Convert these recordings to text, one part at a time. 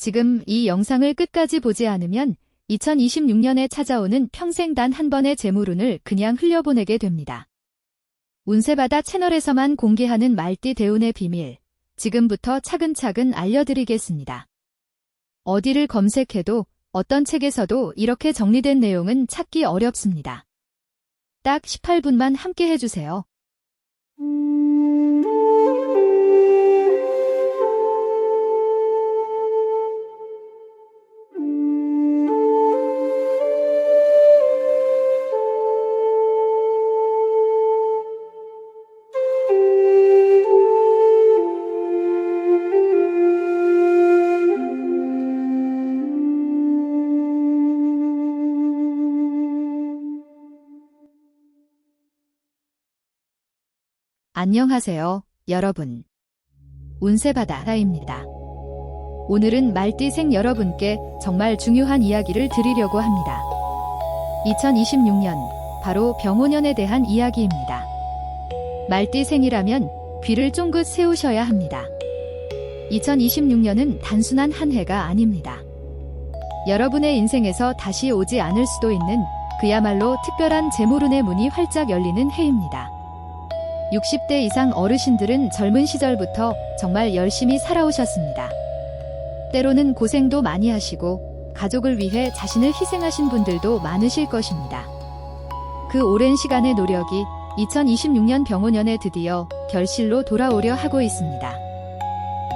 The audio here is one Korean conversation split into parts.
지금 이 영상을 끝까지 보지 않으면 2026년에 찾아오는 평생 단 한 번의 재물운을 그냥 흘려보내게 됩니다. 운세바다 채널에서만 공개하는 말띠 대운의 비밀, 지금부터 차근차근 알려드리겠습니다. 어디를 검색해도 어떤 책에서도 이렇게 정리된 내용은 찾기 어렵습니다. 딱 18분만 함께 해주세요. 안녕하세요, 여러분. 운세바다입니다. 오늘은 말띠생 여러분께 정말 중요한 이야기를 드리려고 합니다. 2026년, 바로 병오년에 대한 이야기입니다. 말띠생이라면 귀를 쫑긋 세우셔야 합니다. 2026년은 단순한 한 해가 아닙니다. 여러분의 인생에서 다시 오지 않을 수도 있는 그야말로 특별한 재물운의 문이 활짝 열리는 해입니다. 60대 이상 어르신들은 젊은 시절부터 정말 열심히 살아오셨습니다. 때로는 고생도 많이 하시고 가족을 위해 자신을 희생하신 분들도 많으실 것입니다. 그 오랜 시간의 노력이 2026년 병오년에 드디어 결실로 돌아오려 하고 있습니다.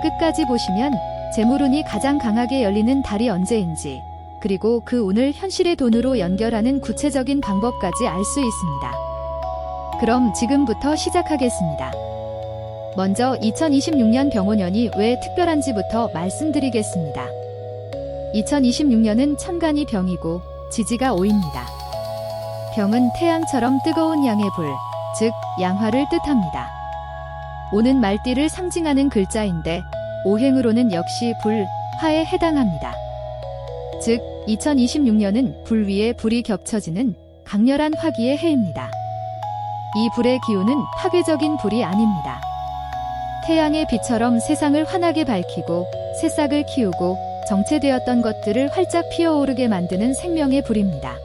끝까지 보시면 재물운이 가장 강하게 열리는 달이 언제인지, 그리고 그 운을 현실의 돈으로 연결하는 구체적인 방법까지 알 수 있습니다. 그럼 지금부터 시작하겠습니다. 먼저 2026년 병오년이 왜 특별한지부터 말씀드리겠습니다. 2026년은 천간이 병이고 지지가 오입니다. 병은 태양처럼 뜨거운 양의 불, 즉 양화를 뜻합니다. 오는 말띠를 상징하는 글자인데 오행으로는 역시 불, 화에 해당합니다. 즉 2026년은 불 위에 불이 겹쳐지는 강렬한 화기의 해입니다. 이 불의 기운은 파괴적인 불이 아닙니다. 태양의 빛처럼 세상을 환하게 밝히고 새싹을 키우고 정체되었던 것들을 활짝 피어오르게 만드는 생명의 불입니다.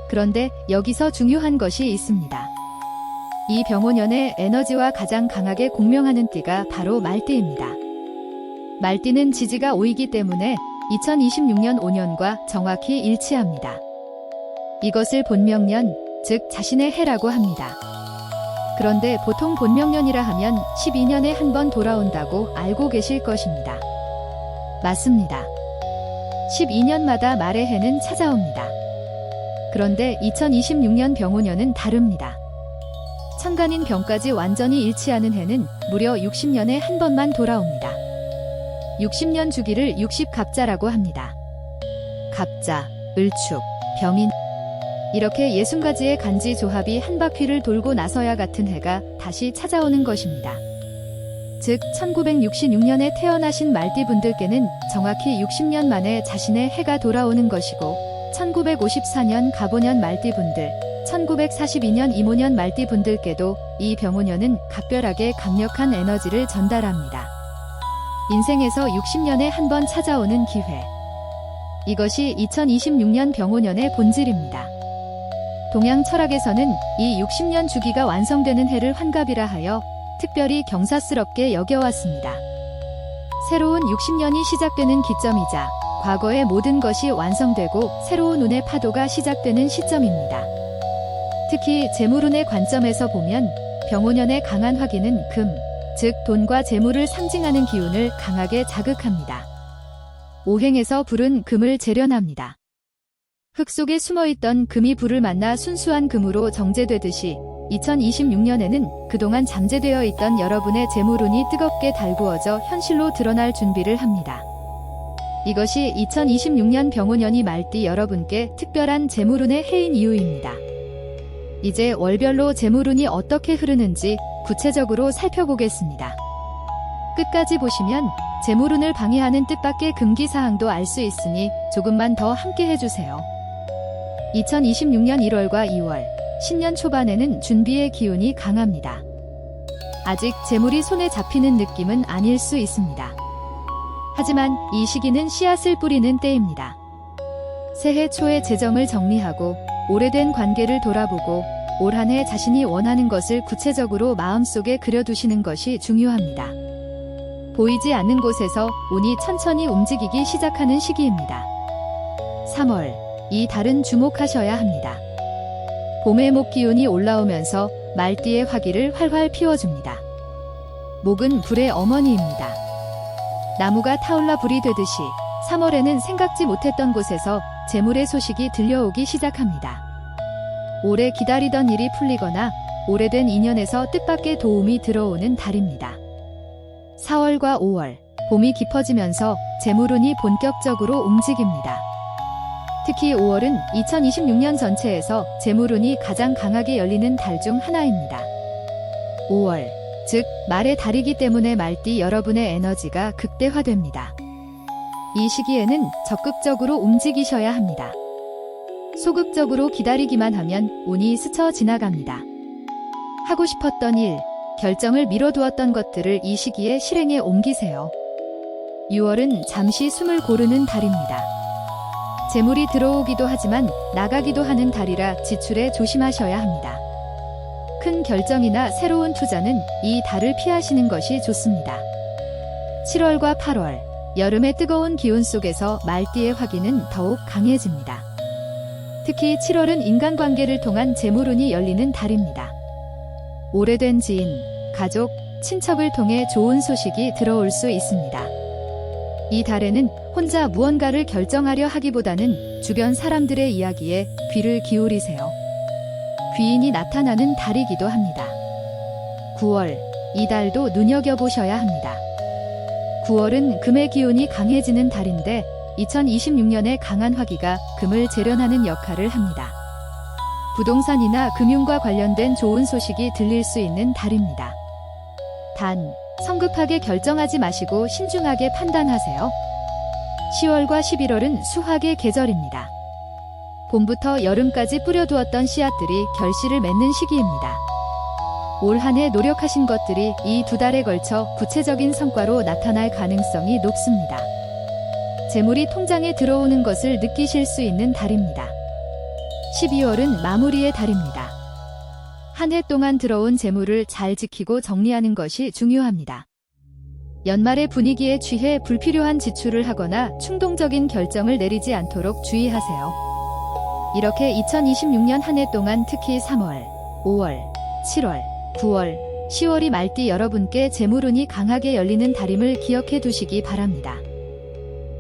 그런데 여기서 중요한 것이 있습니다. 이 병오년의 에너지와 가장 강하게 공명하는 띠가 바로 말띠입니다. 말띠는 지지가 오이기 때문에 2026년 5년과 정확히 일치합니다. 이것을 본명년, 즉 자신의 해라고 합니다. 그런데 보통 본명년이라 하면 12년에 한 번 돌아온다고 알고 계실 것입니다. 맞습니다. 12년마다 말의 해는 찾아옵니다. 그런데 2026년 병오년은 다릅니다. 천간인 병까지 완전히 일치하는 해는 무려 60년에 한 번만 돌아옵니다. 60년 주기를 60갑자라고 합니다. 갑자, 을축, 병인, 이렇게 60가지의 간지 조합이 한 바퀴를 돌고 나서야 같은 해가 다시 찾아오는 것입니다. 즉 1966년에 태어나신 말띠분들께는 정확히 60년 만에 자신의 해가 돌아오는 것이고, 1954년 갑오년 말띠분들, 1942년 임오년 말띠분들께도 이 병오년은 각별하게 강력한 에너지를 전달합니다. 인생에서 60년에 한 번 찾아오는 기회. 이것이 2026년 병오년의 본질입니다. 동양 철학에서는 이 60년 주기가 완성되는 해를 환갑이라 하여 특별히 경사스럽게 여겨왔습니다. 새로운 60년이 시작되는 기점이자 과거의 모든 것이 완성되고 새로운 운의 파도가 시작되는 시점입니다. 특히 재물운의 관점에서 보면 병오년의 강한 화기는 금, 즉 돈과 재물을 상징하는 기운을 강하게 자극합니다. 오행에서 불은 금을 재련합니다. 흙 속에 숨어있던 금이 불을 만나 순수한 금으로 정제되듯이 2026년에는 그동안 잠재되어 있던 여러분의 재물운이 뜨겁게 달구어져 현실로 드러날 준비를 합니다. 이것이 2026년 병오년이 말띠 여러분께 특별한 재물운의 해인 이유입니다. 이제 월별로 재물운이 어떻게 흐르는지 구체적으로 살펴보겠습니다. 끝까지 보시면 재물운을 방해하는 뜻밖의 금기사항도 알 수 있으니 조금만 더 함께 해주세요. 2026년 1월과 2월, 신년 초반에는 준비의 기운이 강합니다. 아직 재물이 손에 잡히는 느낌은 아닐 수 있습니다. 하지만 이 시기는 씨앗을 뿌리는 때입니다. 새해 초에 재정을 정리하고 오래된 관계를 돌아보고 올 한 해 자신이 원하는 것을 구체적으로 마음속에 그려두시는 것이 중요합니다. 보이지 않는 곳에서 운이 천천히 움직이기 시작하는 시기입니다. 3월, 이 달은 주목하셔야 합니다. 봄의 목 기운이 올라오면서 말띠의 화기를 활활 피워줍니다. 목은 불의 어머니입니다. 나무가 타올라 불이 되듯이 3월에는 생각지 못했던 곳에서 재물의 소식이 들려오기 시작합니다. 오래 기다리던 일이 풀리거나 오래된 인연에서 뜻밖의 도움이 들어오는 달입니다. 4월과 5월, 봄이 깊어지면서 재물운이 본격적으로 움직입니다. 특히 5월은 2026년 전체에서 재물운이 가장 강하게 열리는 달 중 하나입니다. 5월, 즉 말의 달이기 때문에 말띠 여러분의 에너지가 극대화됩니다. 이 시기에는 적극적으로 움직이셔야 합니다. 소극적으로 기다리기만 하면 운이 스쳐 지나갑니다. 하고 싶었던 일, 결정을 미뤄두었던 것들을 이 시기에 실행에 옮기세요. 6월은 잠시 숨을 고르는 달입니다. 재물이 들어오기도 하지만 나가기도 하는 달이라 지출에 조심하셔야 합니다. 큰 결정이나 새로운 투자는 이 달을 피하시는 것이 좋습니다. 7월과 8월, 여름의 뜨거운 기운 속에서 말띠의 화기는 더욱 강해집니다. 특히 7월은 인간관계를 통한 재물운이 열리는 달입니다. 오래된 지인, 가족, 친척을 통해 좋은 소식이 들어올 수 있습니다. 이 달에는 혼자 무언가를 결정하려 하기보다는 주변 사람들의 이야기에 귀를 기울이세요. 귀인이 나타나는 달이기도 합니다. 9월, 이 달도 눈여겨보셔야 합니다. 9월은 금의 기운이 강해지는 달인데 2026년의 강한 화기가 금을 재련하는 역할을 합니다. 부동산이나 금융과 관련된 좋은 소식이 들릴 수 있는 달입니다. 단, 성급하게 결정하지 마시고 신중하게 판단하세요. 10월과 11월은 수확의 계절입니다. 봄부터 여름까지 뿌려두었던 씨앗들이 결실을 맺는 시기입니다. 올 한 해 노력하신 것들이 이 두 달에 걸쳐 구체적인 성과로 나타날 가능성이 높습니다. 재물이 통장에 들어오는 것을 느끼실 수 있는 달입니다. 12월은 마무리의 달입니다. 한 해 동안 들어온 재물을 잘 지키고 정리하는 것이 중요합니다. 연말의 분위기에 취해 불필요한 지출을 하거나 충동적인 결정을 내리지 않도록 주의하세요. 이렇게 2026년 한 해 동안 특히 3월, 5월, 7월, 9월, 10월이 말띠 여러분께 재물운이 강하게 열리는 달임을 기억해 두시기 바랍니다.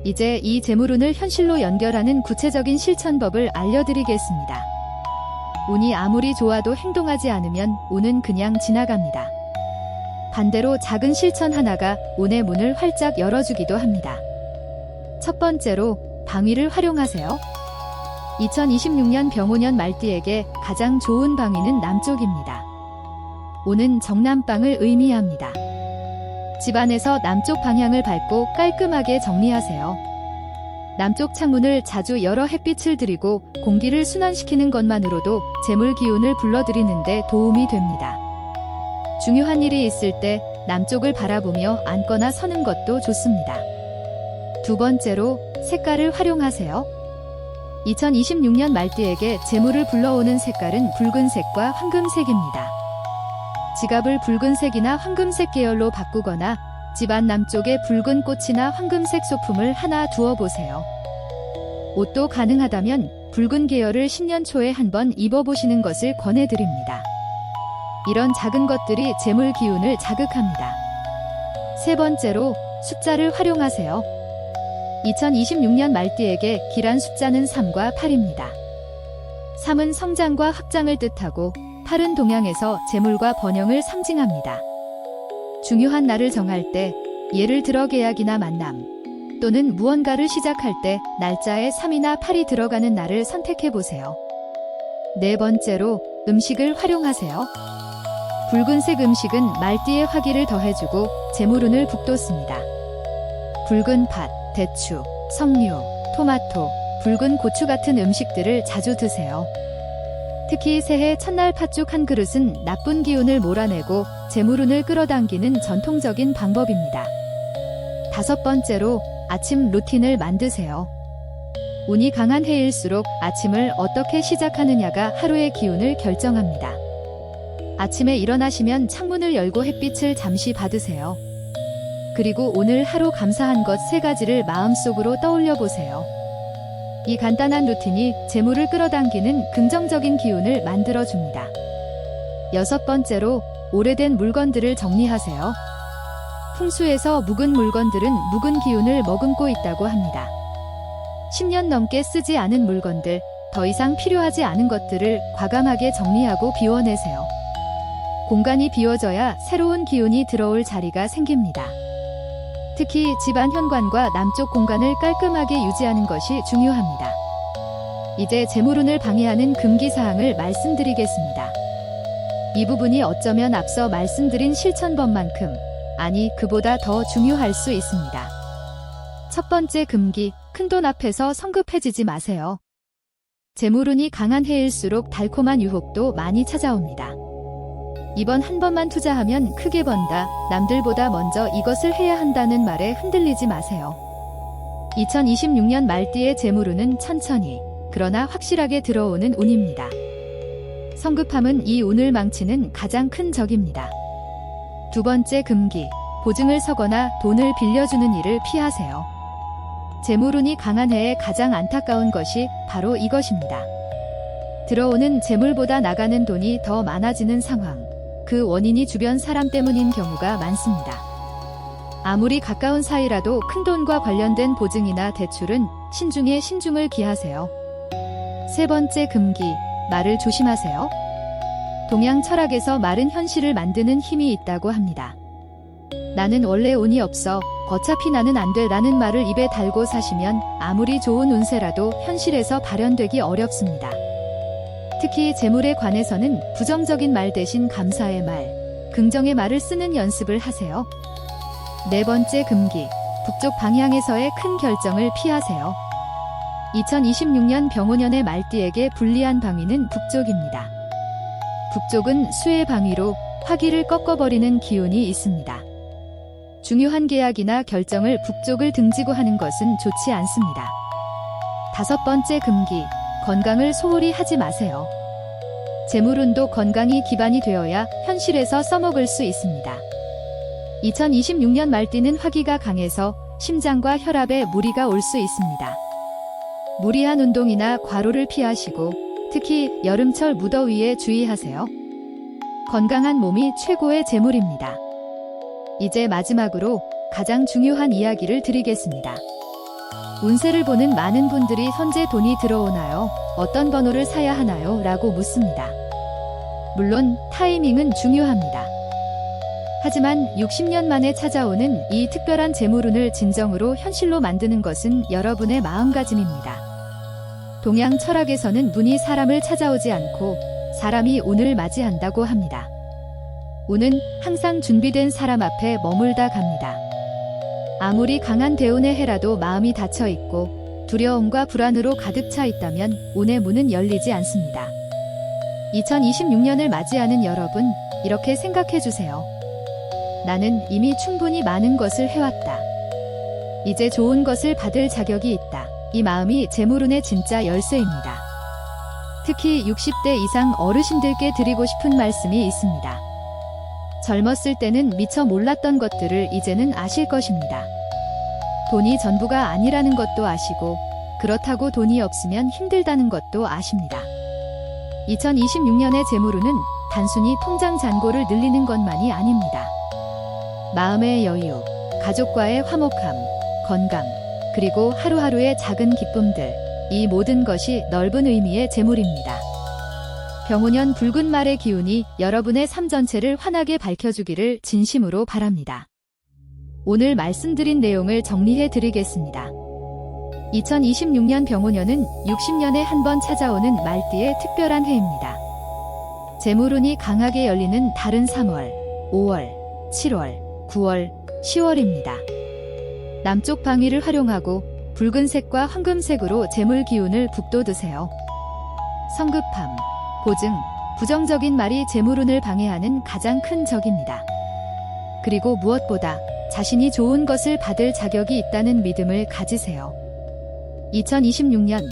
이제 이 재물운을 현실로 연결하는 구체적인 실천법을 알려드리겠습니다. 운이 아무리 좋아도 행동하지 않으면 운은 그냥 지나갑니다. 반대로 작은 실천 하나가 운의 문을 활짝 열어주기도 합니다. 첫 번째로 방위를 활용하세요. 2026년 병오년 말띠에게 가장 좋은 방위는 남쪽입니다. 오는 정남방을 의미합니다. 집안에서 남쪽 방향을 밟고 깔끔하게 정리하세요. 남쪽 창문을 자주 열어 햇빛을 들이고 공기를 순환시키는 것만으로도 재물 기운을 불러들이는데 도움이 됩니다. 중요한 일이 있을 때 남쪽을 바라보며 앉거나 서는 것도 좋습니다. 두 번째로 색깔을 활용하세요. 2026년 말띠에게 재물을 불러오는 색깔은 붉은색과 황금색입니다. 지갑을 붉은색이나 황금색 계열로 바꾸거나 집안 남쪽에 붉은 꽃이나 황금색 소품을 하나 두어보세요. 옷도 가능하다면 붉은 계열을 신년 초에 한번 입어보시는 것을 권해드립니다. 이런 작은 것들이 재물 기운을 자극합니다. 세 번째로 숫자를 활용하세요. 2026년 말띠에게 길한 숫자는 3과 8입니다. 3은 성장과 확장을 뜻하고 8은 동양에서 재물과 번영을 상징합니다. 중요한 날을 정할 때, 예를 들어 계약이나 만남, 또는 무언가를 시작할 때 날짜에 3이나 8이 들어가는 날을 선택해보세요. 네 번째로 음식을 활용하세요. 붉은색 음식은 말띠의 화기를 더해주고 재물운을 북돋습니다. 붉은 팥, 대추, 석류, 토마토, 붉은 고추 같은 음식들을 자주 드세요. 특히 새해 첫날 팥죽 한 그릇은 나쁜 기운을 몰아내고 재물운을 끌어당기는 전통적인 방법입니다. 5번째로 아침 루틴을 만드세요. 운이 강한 해일수록 아침을 어떻게 시작하느냐가 하루의 기운을 결정합니다. 아침에 일어나시면 창문을 열고 햇빛을 잠시 받으세요. 그리고 오늘 하루 감사한 것 3가지를 마음속으로 떠올려 보세요. 이 간단한 루틴이 재물을 끌어당기는 긍정적인 기운을 만들어줍니다. 6번째로 오래된 물건들을 정리하세요. 풍수에서 묵은 물건들은 묵은 기운을 머금고 있다고 합니다. 10년 넘게 쓰지 않은 물건들, 더 이상 필요하지 않은 것들을 과감하게 정리하고 비워내세요. 공간이 비워져야 새로운 기운이 들어올 자리가 생깁니다. 특히 집안 현관과 남쪽 공간을 깔끔하게 유지하는 것이 중요합니다. 이제 재물운을 방해하는 금기사항을 말씀드리겠습니다. 이 부분이 어쩌면 앞서 말씀드린 실천법만큼, 아니 그보다 더 중요할 수 있습니다. 첫 번째 금기, 큰돈 앞에서 성급해지지 마세요. 재물운이 강한 해일수록 달콤한 유혹도 많이 찾아옵니다. 이번 한 번만 투자하면 크게 번다, 남들보다 먼저 이것을 해야 한다는 말에 흔들리지 마세요. 2026년 말띠의 재물운은 천천히, 그러나 확실하게 들어오는 운입니다. 성급함은 이 운을 망치는 가장 큰 적입니다. 두 번째 금기, 보증을 서거나 돈을 빌려주는 일을 피하세요. 재물운이 강한 해에 가장 안타까운 것이 바로 이것입니다. 들어오는 재물보다 나가는 돈이 더 많아지는 상황. 그 원인이 주변 사람 때문인 경우가 많습니다. 아무리 가까운 사이라도 큰돈과 관련된 보증이나 대출은 신중에 신중을 기하세요. 세 번째 금기, 말을 조심하세요. 동양 철학에서 말은 현실을 만드는 힘이 있다고 합니다. 나는 원래 운이 없어, 어차피 나는 안 돼 라는 말을 입에 달고 사시면 아무리 좋은 운세라도 현실에서 발현되기 어렵습니다. 특히 재물에 관해서는 부정적인 말 대신 감사의 말, 긍정의 말을 쓰는 연습을 하세요. 네 번째 금기, 북쪽 방향에서의 큰 결정을 피하세요. 2026년 병오년의 말띠에게 불리한 방위는 북쪽입니다. 북쪽은 수의 방위로 화기를 꺾어버리는 기운이 있습니다. 중요한 계약이나 결정을 북쪽을 등지고 하는 것은 좋지 않습니다. 다섯 번째 금기, 건강을 소홀히 하지 마세요. 재물운도 건강이 기반이 되어야 현실에서 써먹을 수 있습니다. 2026년 말띠는 화기가 강해서 심장과 혈압에 무리가 올 수 있습니다. 무리한 운동이나 과로를 피하시고 특히 여름철 무더위에 주의하세요. 건강한 몸이 최고의 재물입니다. 이제 마지막으로 가장 중요한 이야기를 드리겠습니다. 운세를 보는 많은 분들이 현재 돈이 들어오나요? 어떤 번호를 사야 하나요? 라고 묻습니다. 물론 타이밍은 중요합니다. 하지만 60년 만에 찾아오는 이 특별한 재물운을 진정으로 현실로 만드는 것은 여러분의 마음가짐입니다. 동양 철학에서는 운이 사람을 찾아오지 않고 사람이 운을 맞이한다고 합니다. 운은 항상 준비된 사람 앞에 머물다 갑니다. 아무리 강한 대운의 해라도 마음이 닫혀 있고 두려움과 불안으로 가득 차 있다면 운의 문은 열리지 않습니다. 2026년을 맞이하는 여러분, 이렇게 생각해 주세요. 나는 이미 충분히 많은 것을 해왔다. 이제 좋은 것을 받을 자격이 있다. 이 마음이 재물운의 진짜 열쇠입니다. 특히 60대 이상 어르신들께 드리고 싶은 말씀이 있습니다. 젊었을 때는 미처 몰랐던 것들을 이제는 아실 것입니다. 돈이 전부가 아니라는 것도 아시고 그렇다고 돈이 없으면 힘들다는 것도 아십니다. 2026년의 재물운은 단순히 통장 잔고를 늘리는 것만이 아닙니다. 마음의 여유, 가족과의 화목함, 건강, 그리고 하루하루의 작은 기쁨들, 이 모든 것이 넓은 의미의 재물입니다. 병오년 붉은 말의 기운이 여러분의 삶 전체를 환하게 밝혀주기를 진심으로 바랍니다. 오늘 말씀드린 내용을 정리해 드리겠습니다. 2026년 병오년은 60년에 한 번 찾아오는 말띠의 특별한 해입니다. 재물운이 강하게 열리는 달은 3월, 5월, 7월, 9월, 10월입니다. 남쪽 방위를 활용하고 붉은색과 황금색으로 재물 기운을 북돋으세요. 성급함, 보증, 부정적인 말이 재물운을 방해하는 가장 큰 적입니다. 그리고 무엇보다 자신이 좋은 것을 받을 자격이 있다는 믿음을 가지세요. 2026년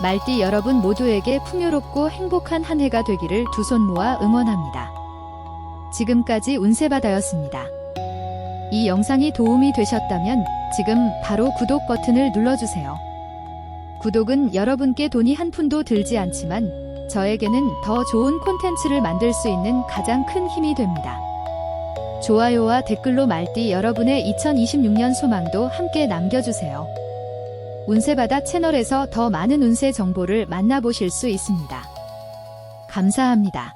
말띠 여러분 모두에게 풍요롭고 행복한 한 해가 되기를 두 손 모아 응원합니다. 지금까지 운세바다였습니다. 이 영상이 도움이 되셨다면 지금 바로 구독 버튼을 눌러주세요. 구독은 여러분께 돈이 한 푼도 들지 않지만 저에게는 더 좋은 콘텐츠를 만들 수 있는 가장 큰 힘이 됩니다. 좋아요와 댓글로 말띠 여러분의 2026년 소망도 함께 남겨주세요. 운세바다 채널에서 더 많은 운세 정보를 만나보실 수 있습니다. 감사합니다.